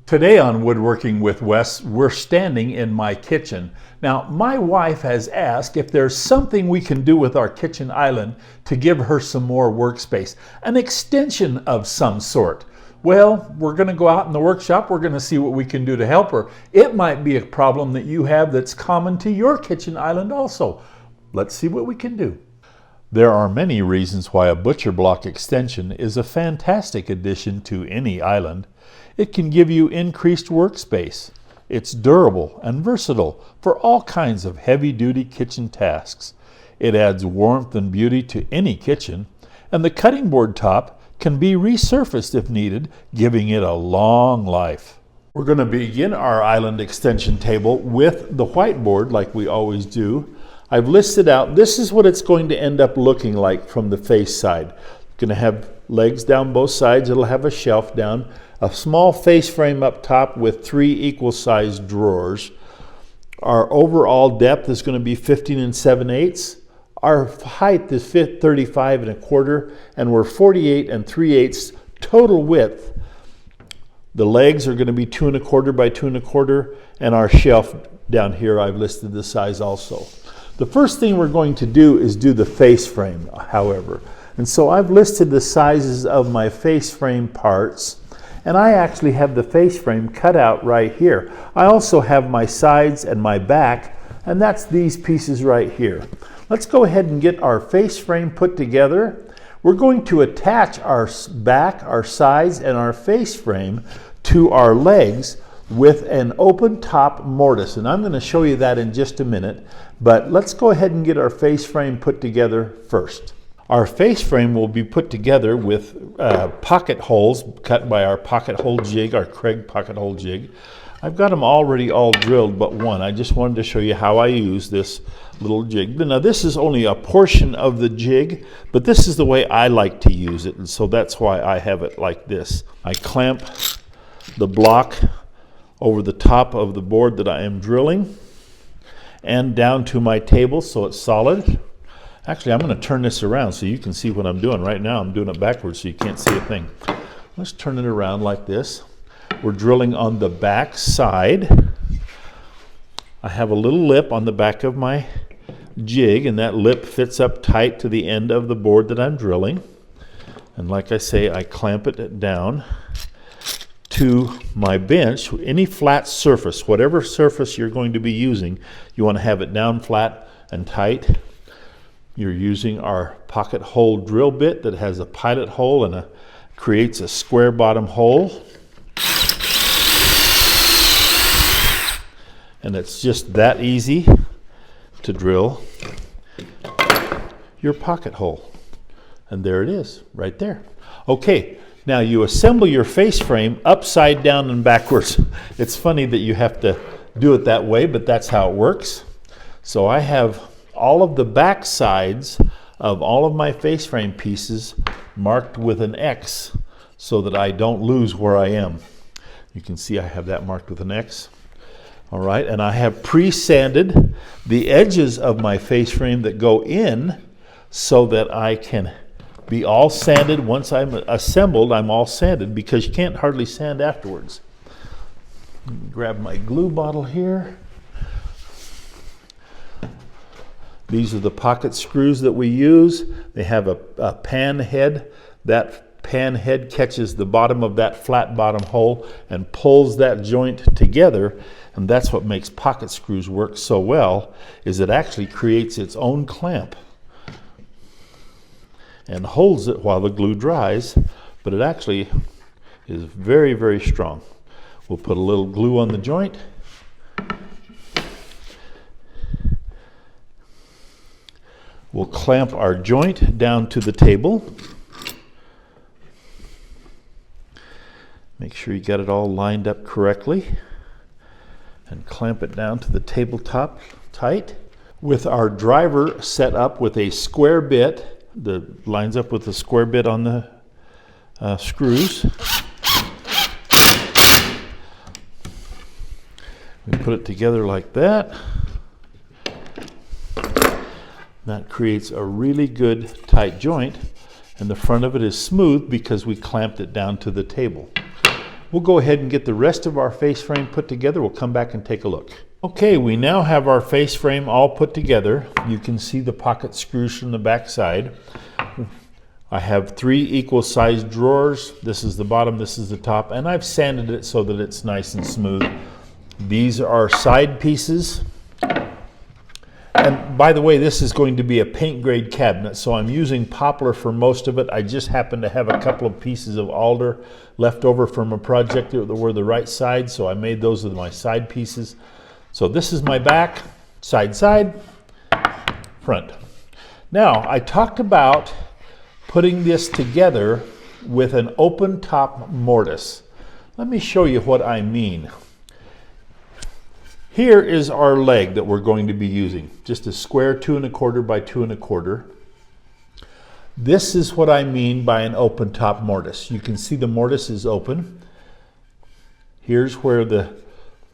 Today on Woodworking with Wes, we're standing in my kitchen. Now, my wife has asked if there's something we can do with our kitchen island to give her some more workspace, an extension of some sort. Well, we're going to go out in the workshop. We're going to see what we can do to help her. It might be a problem that you have that's common to your kitchen island also. Let's see what we can do. There are many reasons why a butcher block extension is a fantastic addition to any island. It can give you increased workspace. It's durable and versatile for all kinds of heavy-duty kitchen tasks. It adds warmth and beauty to any kitchen, and the cutting board top can be resurfaced if needed, giving it a long life. We're going to begin our island extension table with the whiteboard like we always do. I've listed out, this is what it's going to end up looking like from the face side. It's going to have legs down both sides. It'll have a shelf down, a small face frame up top with 3 equal-sized drawers. Our overall depth is going to be 15 7/8. Our height is 35 1/4, and we're 48 3/8 total width. The legs are going to be 2 1/4 by 2 1/4, and our shelf down here, I've listed the size also. The first thing we're going to do is do the face frame, however. And so I've listed the sizes of my face frame parts, and I actually have the face frame cut out right here. I also have my sides and my back, and that's these pieces right here. Let's go ahead and get our face frame put together. We're going to attach our back, our sides, and our face frame to our legs with an open top mortise, and I'm going to show you that in just a minute, but let's go ahead and get our face frame put together first. Our face frame will be put together with pocket holes cut by our pocket hole jig, our Craig pocket hole jig. I've got them already all drilled but one. I just wanted to show you how I use this little jig. Now this is only a portion of the jig, but this is the way I like to use it, and so that's why I have it like this. I clamp the block over the top of the board that I am drilling and down to my table so it's solid. Actually, I'm going to turn this around so you can see what I'm doing. Right now I'm doing it backwards so you can't see a thing. Let's turn it around like this. We're drilling on the back side. I have a little lip on the back of my jig, and that lip fits up tight to the end of the board that I'm drilling. And like I say, I clamp it down to my bench. Any flat surface, whatever surface you're going to be using, you want to have it down flat and tight. You're using our pocket hole drill bit that has a pilot hole and creates a square bottom hole. And it's just that easy to drill your pocket hole. And there it is, right there. Okay, now you assemble your face frame upside down and backwards. It's funny that you have to do it that way, but that's how it works. So I have all of the back sides of all of my face frame pieces marked with an X so that I don't lose where I am. You can see I have that marked with an X. All right, and I have pre-sanded the edges of my face frame that go in so that I can be all sanded. Once I'm assembled, I'm all sanded because you can't hardly sand afterwards. Grab my glue bottle here. These are the pocket screws that we use. They have a pan head. That pan head catches the bottom of that flat bottom hole and pulls that joint together. And that's what makes pocket screws work so well, is it actually creates its own clamp and holds it while the glue dries, but it actually is very, very strong. We'll put a little glue on the joint. We'll clamp our joint down to the table. Make sure you got it all lined up correctly and clamp it down to the tabletop tight. With our driver set up with a square bit that lines up with the square bit on the screws. We put it together like that. That creates a really good tight joint, and the front of it is smooth because we clamped it down to the table. We'll go ahead and get the rest of our face frame put together. We'll come back and take a look. Okay, we now have our face frame all put together. You can see the pocket screws from the back side. I have 3 equal sized drawers. This is the bottom, this is the top, and I've sanded it so that it's nice and smooth. These are side pieces. And by the way, this is going to be a paint grade cabinet, so I'm using poplar for most of it. I just happen to have a couple of pieces of alder left over from a project that were the right side, so I made those with my side pieces. So this is my back, side, front. Now, I talked about putting this together with an open top mortise. Let me show you what I mean. Here is our leg that we're going to be using, just a square 2 1/4 by 2 1/4. This is what I mean by an open top mortise. You can see the mortise is open. Here's where the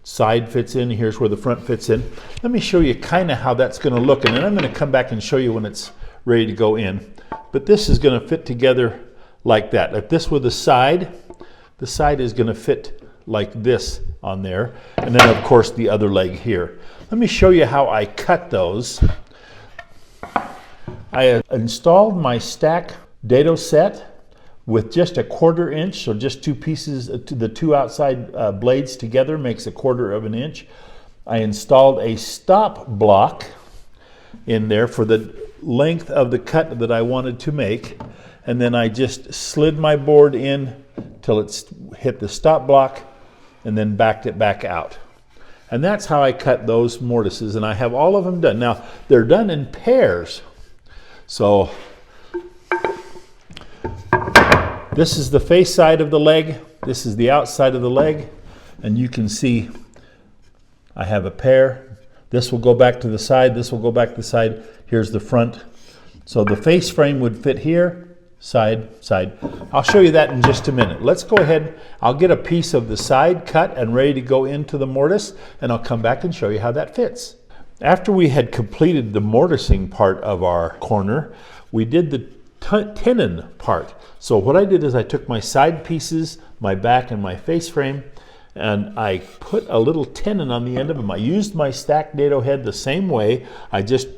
side fits in, here's where the front fits in. Let me show you kind of how that's going to look, and then I'm going to come back and show you when it's ready to go in. But this is going to fit together like that. If this were the side is going to fit like this on there, and then of course the other leg here. Let me show you how I cut those. I installed my stack dado set with just a 1/4 inch, so just 2 pieces, the 2 outside blades together makes a 1/4 inch. I installed a stop block in there for the length of the cut that I wanted to make, and then I just slid my board in till it's hit the stop block and then backed it back out. And that's how I cut those mortises, and I have all of them done. Now, they're done in pairs. So this is the face side of the leg, this is the outside of the leg, and you can see I have a pair. This will go back to the side, this will go back to the side. Here's the front. So the face frame would fit here, side. I'll show you that in just a minute. Let's go ahead. I'll get a piece of the side cut and ready to go into the mortise, and I'll come back and show you how that fits. After we had completed the mortising part of our corner, we did the tenon part. So what I did is I took my side pieces, my back and my face frame, and I put a little tenon on the end of them. I used my stacked dado head the same way. I just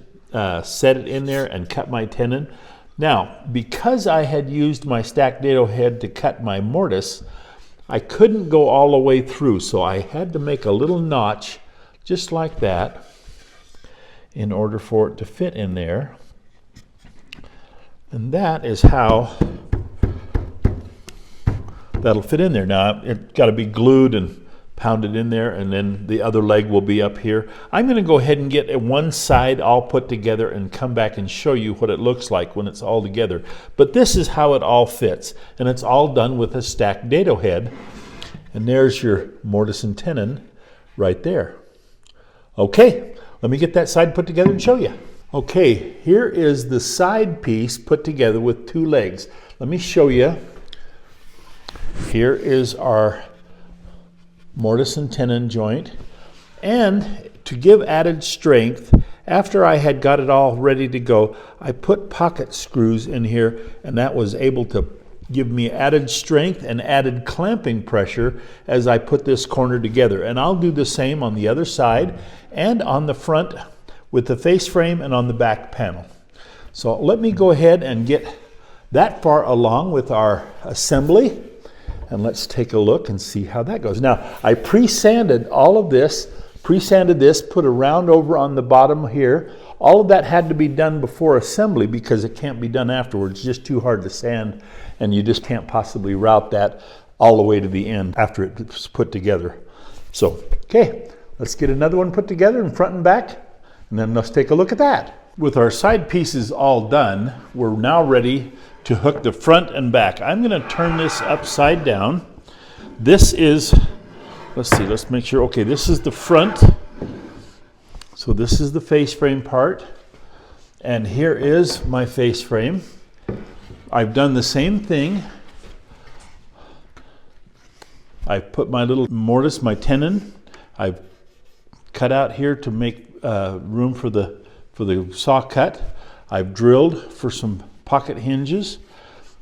set it in there and cut my tenon. Now, because I had used my stacked dado head to cut my mortise, I couldn't go all the way through, so I had to make a little notch just like that in order for it to fit in there. And that is how that'll fit in there. Now, it's got to be glued and pounded in there, and then the other leg will be up here. I'm going to go ahead and get one side all put together and come back and show you what it looks like when it's all together. But this is how it all fits, and it's all done with a stacked dado head. And there's your mortise and tenon right there. Okay, let me get that side put together and show you. Okay, here is the side piece put together with 2 legs. Let me show you. Here is our mortise and tenon joint, and to give added strength, after I had got it all ready to go, I put pocket screws in here, and that was able to give me added strength and added clamping pressure as I put this corner together. And I'll do the same on the other side and on the front with the face frame and on the back panel. So let me go ahead and get that far along with our assembly, and let's take a look and see how that goes. Now, I pre-sanded all of this, put a round over on the bottom here. All of that had to be done before assembly because it can't be done afterwards. It's just too hard to sand, and you just can't possibly route that all the way to the end after it's put together. So, okay, let's get another one put together in front and back, and then let's take a look at that. With our side pieces all done, we're now ready to hook the front and back. I'm going to turn this upside down. This is, let's see, let's make sure, okay, this is the front. So this is the face frame part, and here is my face frame. I've done the same thing. I've put my little mortise, my tenon. I've cut out here to make room for the saw cut. I've drilled for some pocket hinges.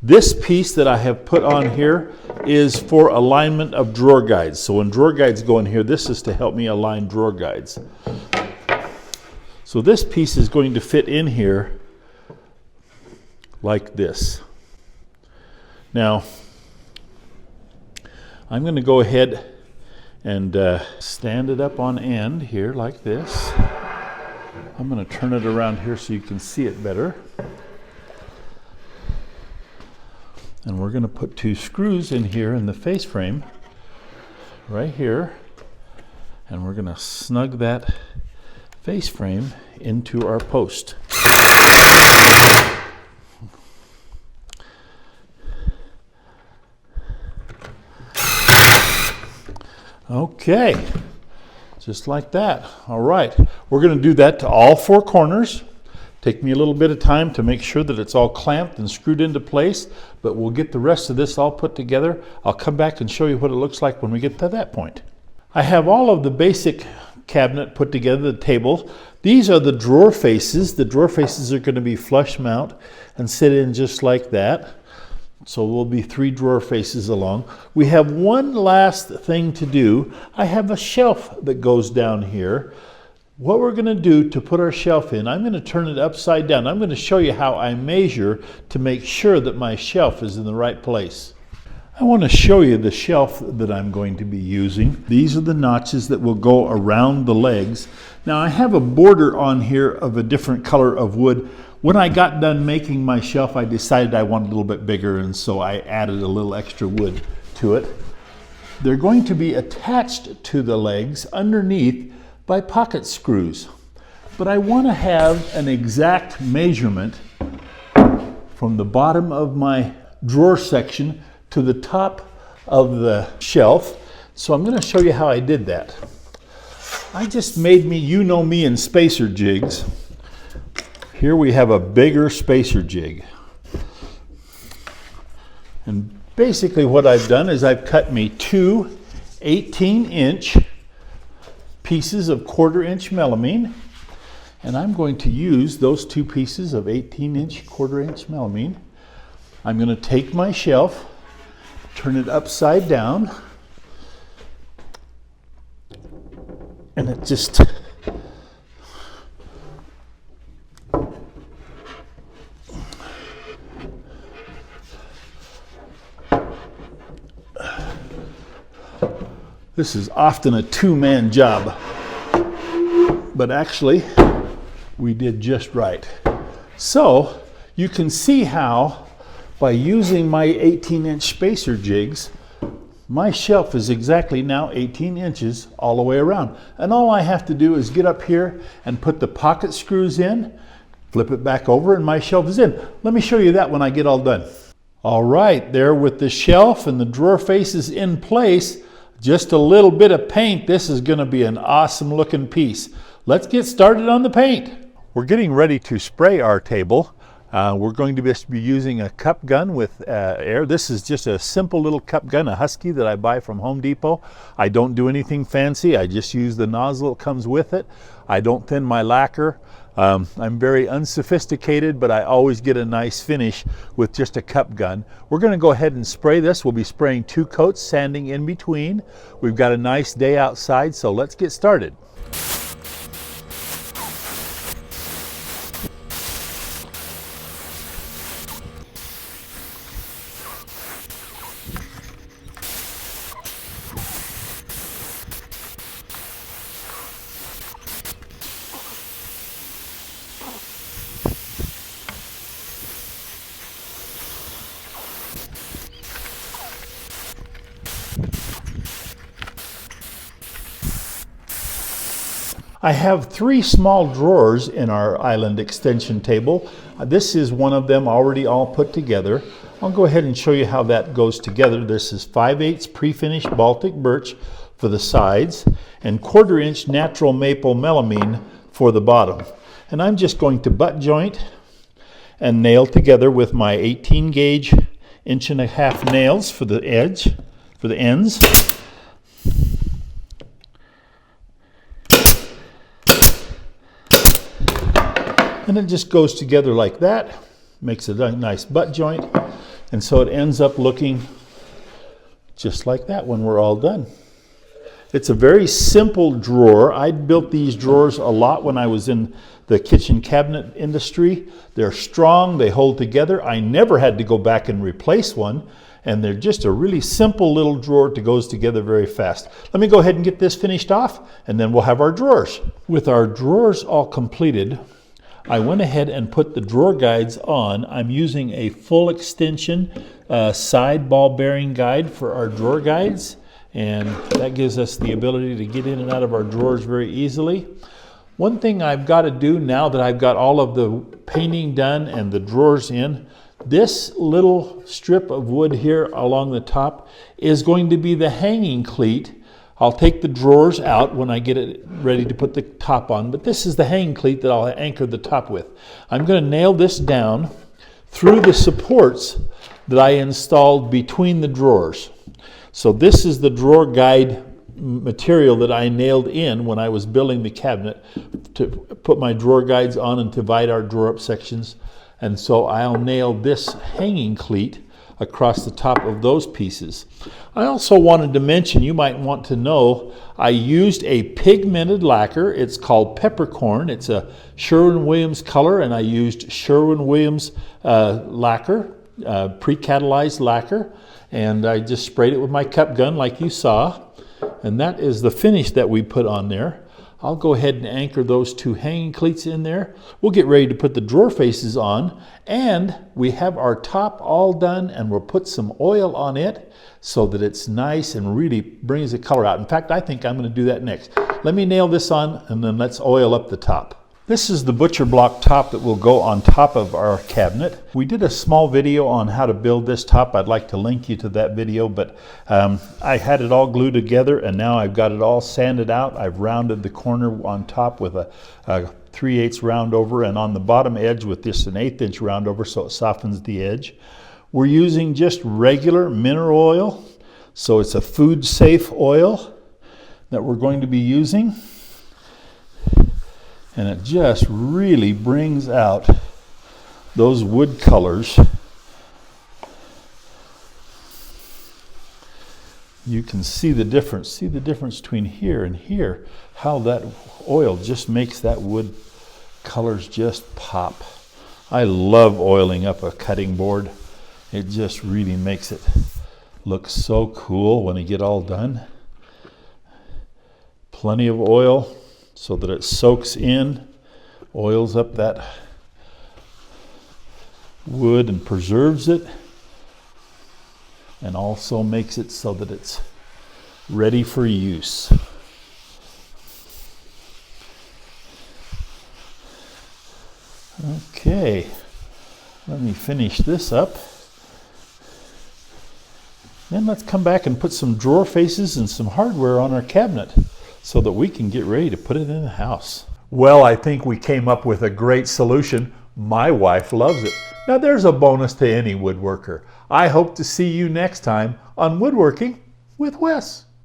This piece that I have put on here is for alignment of drawer guides. So when drawer guides go in here, this is to help me align drawer guides. So this piece is going to fit in here like this. Now, I'm going to go ahead and stand it up on end here like this. I'm going to turn it around here so you can see it better. And we're going to put 2 screws in here in the face frame, right here. And we're going to snug that face frame into our post. Okay, just like that. All right, we're going to do that to all 4 corners. Take me a little bit of time to make sure that it's all clamped and screwed into place, but we'll get the rest of this all put together. I'll come back and show you what it looks like when we get to that point. I have all of the basic cabinet put together, the table. These are the drawer faces. The drawer faces are going to be flush mount and sit in just like that. So there'll be 3 drawer faces along. We have one last thing to do. I have a shelf that goes down here. What we're going to do to put our shelf in, I'm going to turn it upside down. I'm going to show you how I measure to make sure that my shelf is in the right place. I want to show you the shelf that I'm going to be using. These are the notches that will go around the legs. Now I have a border on here of a different color of wood. When I got done making my shelf, I decided I wanted a little bit bigger, and so I added a little extra wood to it. They're going to be attached to the legs underneath by pocket screws. But I want to have an exact measurement from the bottom of my drawer section to the top of the shelf. So I'm going to show you how I did that. I just made me, you know me in spacer jigs. Here we have a bigger spacer jig. And basically what I've done is I've cut me 2 18-inch pieces of 1/4-inch melamine, and I'm going to use those 2 pieces of 18-inch 1/4-inch melamine. I'm going to take my shelf, turn it upside down, and it just this is often a 2-man job, but actually we did just right. So you can see how by using my 18-inch spacer jigs, my shelf is exactly now 18 inches all the way around. And all I have to do is get up here and put the pocket screws in, flip it back over, and my shelf is in. Let me show you that when I get all done. All right, there with the shelf and the drawer faces in place, just a little bit of paint, this is going to be an awesome looking piece. Let's get started on the paint. We're getting ready to spray our table. We're going to be using a cup gun with air. This is just a simple little cup gun, a Husky that I buy from Home Depot. I don't do anything fancy. I just use the nozzle that comes with it. I don't thin my lacquer. I'm very unsophisticated, but I always get a nice finish with just a cup gun. We're going to go ahead and spray this. We'll be spraying 2 coats, sanding in between. We've got a nice day outside, so let's get started. I have 3 small drawers in our island extension table. This is one of them already all put together. I'll go ahead and show you how that goes together. This is 5/8 pre-finished Baltic birch for the sides and 1/4-inch natural maple melamine for the bottom. And I'm just going to butt joint and nail together with my 18 gauge 1.5 inch nails for the edge, for the ends. And it just goes together like that, makes a nice butt joint. And so it ends up looking just like that when we're all done. It's a very simple drawer. I built these drawers a lot when I was in the kitchen cabinet industry. They're strong, they hold together. I never had to go back and replace one, and they're just a really simple little drawer that goes together very fast. Let me go ahead and get this finished off, and then we'll have our drawers. With our drawers all completed, I went ahead and put the drawer guides on. I'm using a full extension side ball bearing guide for our drawer guides, and that gives us the ability to get in and out of our drawers very easily. One thing I've got to do now that I've got all of the painting done and the drawers in, this little strip of wood here along the top is going to be the hanging cleat. I'll take the drawers out when I get it ready to put the top on, but this is the hanging cleat that I'll anchor the top with. I'm going to nail this down through the supports that I installed between the drawers. So this is the drawer guide material that I nailed in when I was building the cabinet to put my drawer guides on and divide our drawer up sections. And so I'll nail this hanging cleat across the top of those pieces. I also wanted to mention, you might want to know, I used a pigmented lacquer. It's called Peppercorn. It's a Sherwin-Williams color, and I used Sherwin-Williams lacquer, pre-catalyzed lacquer, and I just sprayed it with my cup gun like you saw, and that is the finish that we put on there. I'll go ahead and anchor those two hanging cleats in there. We'll get ready to put the drawer faces on, and we have our top all done, and we'll put some oil on it so that it's nice and really brings the color out. In fact, I think I'm going to do that next. Let me nail this on, and then let's oil up the top. This is the butcher block top that will go on top of our cabinet. We did a small video on how to build this top. I'd like to link you to that video, but I had it all glued together, and now I've got it all sanded out. I've rounded the corner on top with a 3/8 round over, and on the bottom edge with just an 1/8 inch round over so it softens the edge. We're using just regular mineral oil, so it's a food safe oil that we're going to be using. And it just really brings out those wood colors. You can see the difference. See the difference between here and here, how that oil just makes that wood colors just pop. I love oiling up a cutting board. It just really makes it look so cool when you get all done. Plenty of oil so that it soaks in, oils up that wood and preserves it, and also makes it so that it's ready for use. Okay, let me finish this up. Then let's come back and put some drawer faces and some hardware on our cabinet so that we can get ready to put it in the house. Well, I think we came up with a great solution. My wife loves it. Now there's a bonus to any woodworker. I hope to see you next time on Woodworking with Wes.